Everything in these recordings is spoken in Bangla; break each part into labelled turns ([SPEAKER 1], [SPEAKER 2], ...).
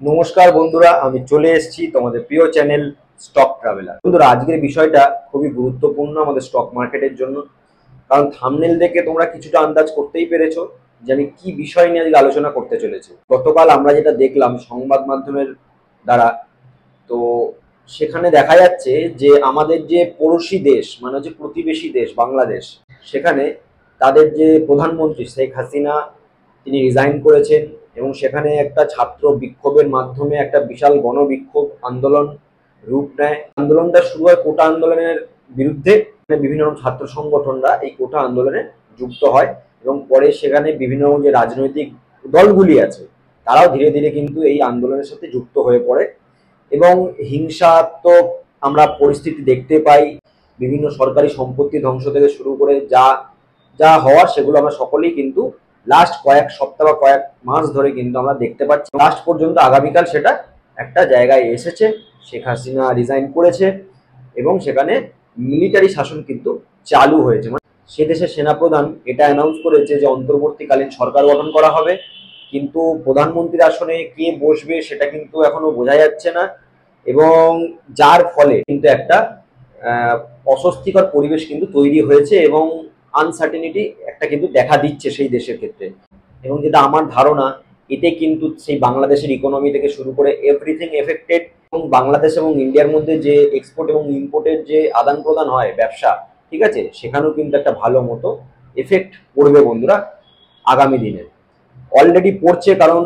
[SPEAKER 1] নমস্কার বন্ধুরা, আমি চলে এসেছি তোমাদের প্রিয় চ্যানেল স্টক ট্রাভেলার। বন্ধুরা, আজকের বিষয়টা খুবই গুরুত্বপূর্ণ আমাদের স্টক মার্কেটের জন্য। কারণ থাম্বনেল দেখে তোমরা কিছুটা আন্দাজ করতেই পেরেছো যে আমি কি বিষয় নিয়ে আজকে আলোচনা করতে চলেছি। গতকাল আমরা যেটা দেখলাম সংবাদ মাধ্যমের দ্বারা, তো সেখানে দেখা যাচ্ছে যে আমাদের যে পড়োশী দেশ মানে হচ্ছে প্রতিবেশী দেশ বাংলাদেশ, সেখানে তাদের যে প্রধানমন্ত্রী শেখ হাসিনা তিনি রিজাইন করেছেন এবং সেখানে একটা ছাত্র বিক্ষোভের মাধ্যমে একটা বিশাল গণবিক্ষোভ আন্দোলন রূপ নেয়। আন্দোলনটা শুরু হয় কোটা আন্দোলনের বিরুদ্ধে। বিভিন্ন ছাত্র সংগঠনরা এই কোটা আন্দোলনে যুক্ত হয় এবং পরে সেখানে বিভিন্ন যে রাজনৈতিক দলগুলি আছে তারাও ধীরে ধীরে কিন্তু এই আন্দোলনের সাথে যুক্ত হয়ে পড়ে এবং হিংসাত্মক আমরা পরিস্থিতি দেখতে পাই। বিভিন্ন সরকারি সম্পত্তি ধ্বংস থেকে শুরু করে যা যা হওয়ার সেগুলো আমরা সকলেই কিন্তু লাস্ট কয়েক সপ্তাহ বা কয়েক মাস ধরে কিন্তু আমরা দেখতে পাচ্ছি। লাস্ট পর্যন্ত আগামীকাল সেটা একটা জায়গায় এসেছে, শেখ হাসিনা রিজাইন করেছে এবং সেখানে মিলিটারি শাসন কিন্তু চালু হয়েছে। মানে সে দেশের সেনাপ্রধান এটা অ্যানাউন্স করেছে যে অন্তর্বর্তীকালীন সরকার গঠন করা হবে, কিন্তু প্রধানমন্ত্রীর আসনে কে বসবে সেটা কিন্তু এখনো বোঝা যাচ্ছে না এবং যার ফলে কিন্তু একটা অস্বস্তিকর পরিবেশ কিন্তু তৈরি হয়েছে এবং আনসার্টেনিটি একটা কিন্তু দেখা দিচ্ছে সেই দেশের ক্ষেত্রে। এবং যেটা আমার ধারণা, এতে কিন্তু সেই বাংলাদেশের ইকোনমি থেকে শুরু করে এভরিথিং এফেক্টেড এবং বাংলাদেশ এবং ইন্ডিয়ার মধ্যে যে এক্সপোর্ট এবং ইম্পোর্টের যে আদান প্রদান হয় ব্যবসা, ঠিক আছে, সেখানেও কিন্তু একটা ভালো মতো এফেক্ট পড়বে বন্ধুরা আগামী দিনে। অলরেডি পড়ছে, কারণ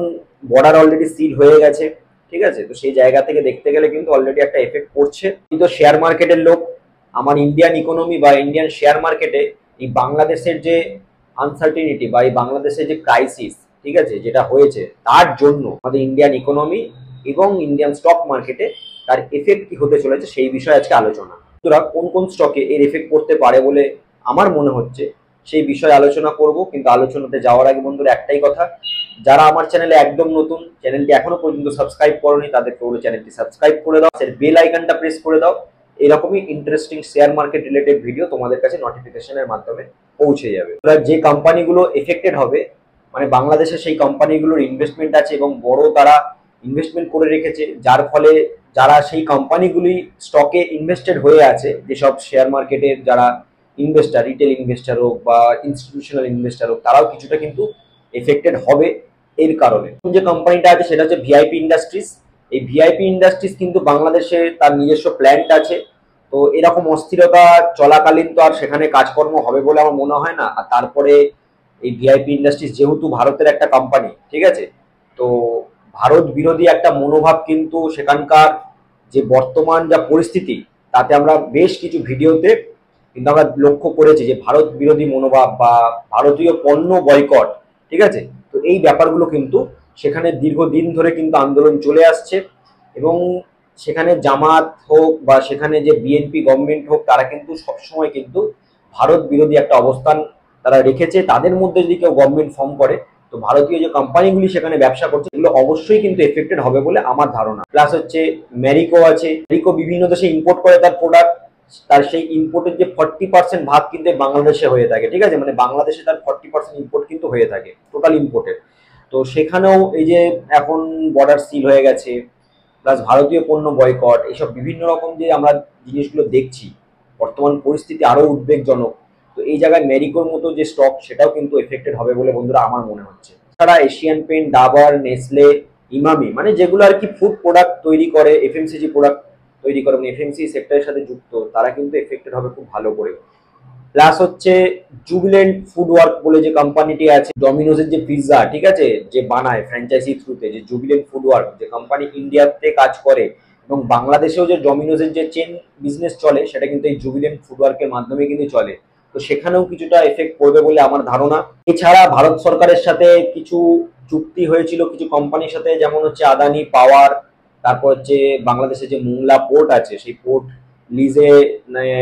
[SPEAKER 1] বর্ডার অলরেডি সিল হয়ে গেছে, ঠিক আছে। তো সেই জায়গা থেকে দেখতে গেলে কিন্তু অলরেডি একটা এফেক্ট পড়ছে। কিন্তু শেয়ার মার্কেটের লোক, আমার ইন্ডিয়ান ইকোনমি বা ইন্ডিয়ান শেয়ার মার্কেটে এই বাংলাদেশের যে আনসার্টিনিটি বা এই বাংলাদেশের যে ক্রাইসিস, ঠিক আছে, যেটা হয়েছে তার জন্য আমাদের ইন্ডিয়ান ইকোনমি এবং ইন্ডিয়ান স্টক মার্কেটে তার এফেক্ট কি হতে চলেছে সেই বিষয়ে আজকে আলোচনা। সুতরাং কোন কোন স্টকে এর এফেক্ট পড়তে পারে বলে আমার মনে হচ্ছে সেই বিষয়ে আলোচনা করব। কিন্তু আলোচনাতে যাওয়ার আগে বন্ধুরা একটাই কথা, যারা আমার চ্যানেলে একদম নতুন, চ্যানেলটি এখনো পর্যন্ত সাবস্ক্রাইব করোনি, তাদেরকে বলে চ্যানেলটি সাবস্ক্রাইব করে দাও, বেল আইকনটা প্রেস করে দাও। এরকমই interesting share market related video তোমাদের কাছে নোটিফিকেশনের মাধ্যমে পৌঁছে যাবে। যে কোম্পানিগুলো এফেক্টেড হবে, মানে বাংলাদেশে সেই কোম্পানিগুলোর ইনভেস্টমেন্ট আছে এবং বড় তারা ইনভেস্টমেন্ট করে রেখেছে, যার ফলে যারা সেই কোম্পানিগুলি স্টকে ইনভেস্টেড হয়ে আছে, যেসব শেয়ার মার্কেটের যারা ইনভেস্টার, রিটেল ইনভেস্টার হোক বা ইনস্টিটিউশনাল ইনভেস্টার হোক, তারাও কিছুটা কিন্তু এফেক্টেড হবে এর কারণে। যে কোম্পানিটা আছে সেটা হচ্ছে ভিআইপি ইন্ডাস্ট্রিজ। এই ভিআইপি ইন্ডাস্ট্রিজ কিন্তু বাংলাদেশে তার নিজস্ব প্ল্যান্ট আছে। তো এরকম অস্থিরতা চলাকালীন তো আর সেখানে কাজকর্ম হবে বলে আমার মনে হয় না। আর তারপরে এই ভিআইপি ইন্ডাস্ট্রিজ যেহেতু ভারতের একটা কোম্পানি, ঠিক আছে, তো ভারত বিরোধী একটা মনোভাব কিন্তু সেখানকার যে বর্তমান যা পরিস্থিতি, তাতে আমরা বেশ কিছু ভিডিওতে কিন্তু আমরা লক্ষ্য করেছি যে ভারত বিরোধী মনোভাব বা ভারতীয় পণ্য বয়কট, ঠিক আছে। তো এই ব্যাপারগুলো কিন্তু সেখানে দীর্ঘদিন ধরে কিন্তু আন্দোলন চলে আসছে এবং সেখানে জামাত হোক বা সেখানে যে বিএনপি গভর্নমেন্ট হোক, তারা কিন্তু সবসময় কিন্তু ভারত বিরোধী একটা অবস্থান তারা রেখেছে। তাদের মধ্যে যদি কেউ গভর্নমেন্ট ফর্ম করে, তো ভারতীয় যে কোম্পানিগুলি সেখানে ব্যবসা করছে এগুলো অবশ্যই কিন্তু এফেক্টেড হবে বলে আমার ধারণা। প্লাস হচ্ছে ম্যারিকো আছে, ম্যারিকো বিভিন্ন দেশে ইম্পোর্ট করে তার প্রোডাক্ট, তার সেই ইম্পোর্টের যে 40% ভাগ কিন্তু বাংলাদেশে হয়ে থাকে, ঠিক আছে, মানে বাংলাদেশে তার 40% ইম্পোর্ট কিন্তু হয়ে থাকে টোটাল ইম্পোর্টের। তো সেখানেও এই যে এখন বর্ডার সিল হয়ে গেছে, প্লাস ভারতীয় পণ্য বয়কট, এইসব বিভিন্ন রকম যে আমরা জিনিসগুলো দেখছি, বর্তমান পরিস্থিতি আরো উদ্বেগজনক। তো এই জায়গায় ম্যারিকোর মতো যে স্টক সেটাও কিন্তু এফেক্টেড হবে বলে বন্ধুরা আমার মনে হচ্ছে। তারা Asian paint, Dabur, Nestle, Emami, মানে যেগুলো আর কি ফুড প্রোডাক্ট তৈরি করে, এফএমসিজি প্রোডাক্ট তৈরি করে, মানে এফএমসি সেক্টরের সাথে যুক্ত, তারা কিন্তু এফেক্টেড হবে খুব ভালো করে। প্লাস হচ্ছে জুবিলেন্ট ফুড ওয়ার্ক বলে যে কোম্পানিটি আছে, ডমিনোজের যে পিৎজা, ঠিক আছে, যে বানায় ফ্র্যাঞ্চাইজি থ্রুতে, যে জুবিলেন্ট ফুড ওয়ার্ক যে কোম্পানি ইন্ডিয়াতে কাজ করে এবং বাংলাদেশেও যে ডমিনোজের যে চেন বিজনেস চলে সেটা কিন্তু এই জুবিলেন্ট ফুড ওয়ার্কের মাধ্যমে কিন্তু চলে। তো সেখানেও কিছুটা এফেক্ট পড়বে বলে আমার ধারণা। এছাড়া ভারত সরকারের সাথে কিছু চুক্তি হয়েছিল কিছু কোম্পানির সাথে, যেমন হচ্ছে আদানি পাওয়ার, তারপর হচ্ছে বাংলাদেশে যে মোংলা পোর্ট আছে সেই পোর্ট লিজে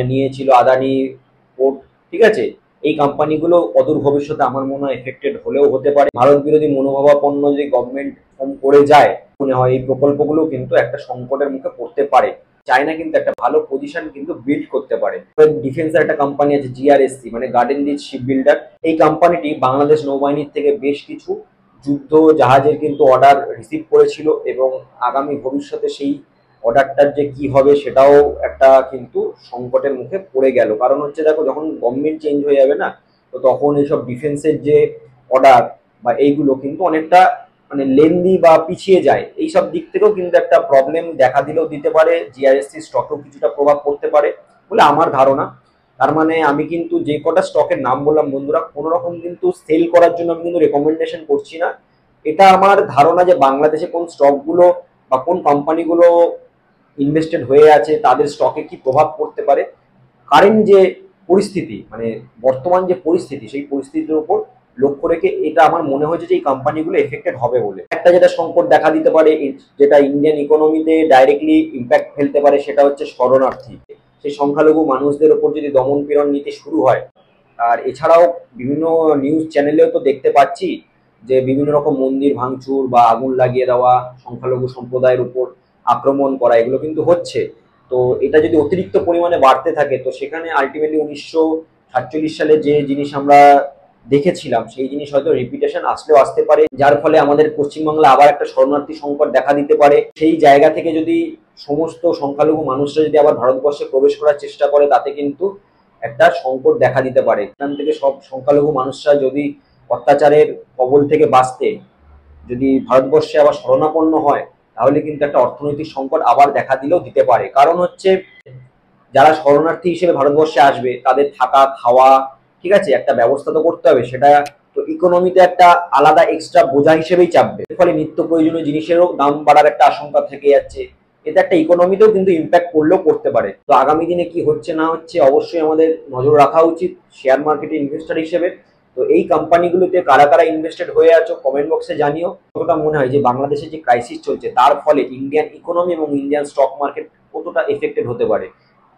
[SPEAKER 1] নিয়েছিল আদানি পোর্ট, ঠিক আছে। এই কোম্পানিগুলো অদূর ভবিষ্যতে আমার মনে হয় এফেক্টেড হলেও হতে পারে। ভারত বিরোধী মনোভাবাপন্ন যদি গভর্নমেন্ট ফর্ম করে যায়, মনে হয় এই প্রকল্পগুলো কিন্তু একটা সংকটের মুখে পড়তে পারে। চায়না কিন্তু একটা ভালো পজিশন কিন্তু বিল্ড করতে পারে। ডিফেন্সের একটা কোম্পানি আছে জিআরএসসি, মানে গার্ডেন রিচ শিপ বিল্ডার। এই কোম্পানিটি বাংলাদেশ নৌবাহিনীর থেকে বেশ কিছু যুদ্ধ জাহাজের কিন্তু অর্ডার রিসিভ করেছিল, এবং আগামী ভবিষ্যতে সেই অর্ডারটার যে কি হবে সেটাও একটা কিন্তু সংকটের মুখে পড়ে গেল। কারণ হচ্ছে দেখো, যখন গভর্নমেন্ট চেঞ্জ হয়ে যাবে না, তো তখন এইসব ডিফেন্সের যে অর্ডার বা এইগুলো কিন্তু অনেকটা মানে লেন্দি বা পিছিয়ে যায়। এইসব দিক থেকেও কিন্তু একটা প্রবলেম দেখা দিলেও দিতে পারে, জিআরএসসি স্টকেও কিছুটা প্রভাব পড়তে পারে বলে আমার ধারণা। তার মানে আমি কিন্তু যে কটা স্টকের নাম বললাম বন্ধুরা, কোনো রকম কিন্তু সেল করার জন্য আমি কিন্তু রেকমেন্ডেশন করছি না। এটা আমার ধারণা যে বাংলাদেশে কোন স্টকগুলো বা কোন কোম্পানিগুলো ইনভেস্টেড হয়ে আছে, তাদের স্টকে কি প্রভাব পড়তে পারে, কারেন্ট যে পরিস্থিতি মানে বর্তমান যে পরিস্থিতি, সেই পরিস্থিতির উপর লক্ষ্য রেখে এটা আমার মনে হয়েছে যে এই কোম্পানিগুলো এফেক্টেড হবে বলে। একটা যেটা সংকট দেখা দিতে পারে, যেটা ইন্ডিয়ান ইকোনমিতে ডাইরেক্টলি ইম্প্যাক্ট ফেলতে পারে, সেটা হচ্ছে শরণার্থী। সেই সংখ্যালঘু মানুষদের ওপর যদি দমন পীড়ন নীতি শুরু হয়, আর এছাড়াও বিভিন্ন নিউজ চ্যানেলেও তো দেখতে পাচ্ছি যে বিভিন্ন রকম মন্দির ভাঙচুর বা আগুন লাগিয়ে দেওয়া, সংখ্যালঘু সম্প্রদায়ের উপর আক্রমণ করা, এগুলো কিন্তু হচ্ছে। তো এটা যদি অতিরিক্ত পরিমাণে বাড়তে থাকে, তো সেখানে আলটিমেটলি 1947 সালে যে জিনিস আমরা দেখেছিলাম, সেই জিনিস হয়তো রিপিটেশন আসলেও আসতে পারে, যার ফলে আমাদের পশ্চিমবাংলা আবার একটা শরণার্থী সংকট দেখা দিতে পারে। সেই জায়গা থেকে যদি সমস্ত সংখ্যালঘু মানুষরা যদি আবার ভারতবর্ষে প্রবেশ করার চেষ্টা করে, তাতে কিন্তু একটা সংকট দেখা দিতে পারে। এখান থেকে সব সংখ্যালঘু মানুষরা যদি অত্যাচারের কবল থেকে বাঁচতে যদি ভারতবর্ষে আবার শরণাপন্ন হয়, তাহলে কিন্তু একটা অর্থনৈতিক সংকট আবার দেখা দিলেও দিতে পারে। কারণ হচ্ছে, যারা শরণার্থী হিসেবে ভারতবর্ষে আসবে, তাদের থাকা খাওয়া, ঠিক আছে, একটা ব্যবস্থা তো করতে হবে। সেটা তো ইকোনমিতে একটা আলাদা এক্সট্রা বোঝা হিসেবেই চাপবে। এর ফলে নিত্য প্রয়োজনীয় জিনিসেরও দাম বাড়ার একটা আশঙ্কা থেকে যাচ্ছে। এতে একটা ইকোনমিতেও কিন্তু ইম্প্যাক্ট করলেও করতে পারে। তো আগামী দিনে কি হচ্ছে না হচ্ছে অবশ্যই আমাদের নজর রাখা উচিত শেয়ার মার্কেটে ইনভেস্টর হিসেবে। তো এই কোম্পানিগুলোতে কারা কারা ইনভেস্টেড হয়ে আছো কমেন্ট বক্সে জানিও। কতটা মনে হয় যে বাংলাদেশে যে ক্রাইসিস চলছে, তার ফলে ইন্ডিয়ান ইকোনমি এবং ইন্ডিয়ান স্টক মার্কেট কতটা এফেক্টেড হতে পারে,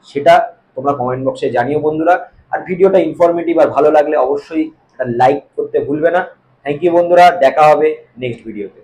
[SPEAKER 1] সেটা তোমরা কমেন্ট বক্সে জানিও বন্ধুরা। আর ভিডিওটা ইনফরমেটিভ আর ভালো লাগলে অবশ্যই একটা লাইক করতে ভুলবে না। থ্যাংক ইউ বন্ধুরা, দেখা হবে নেক্সট ভিডিওতে।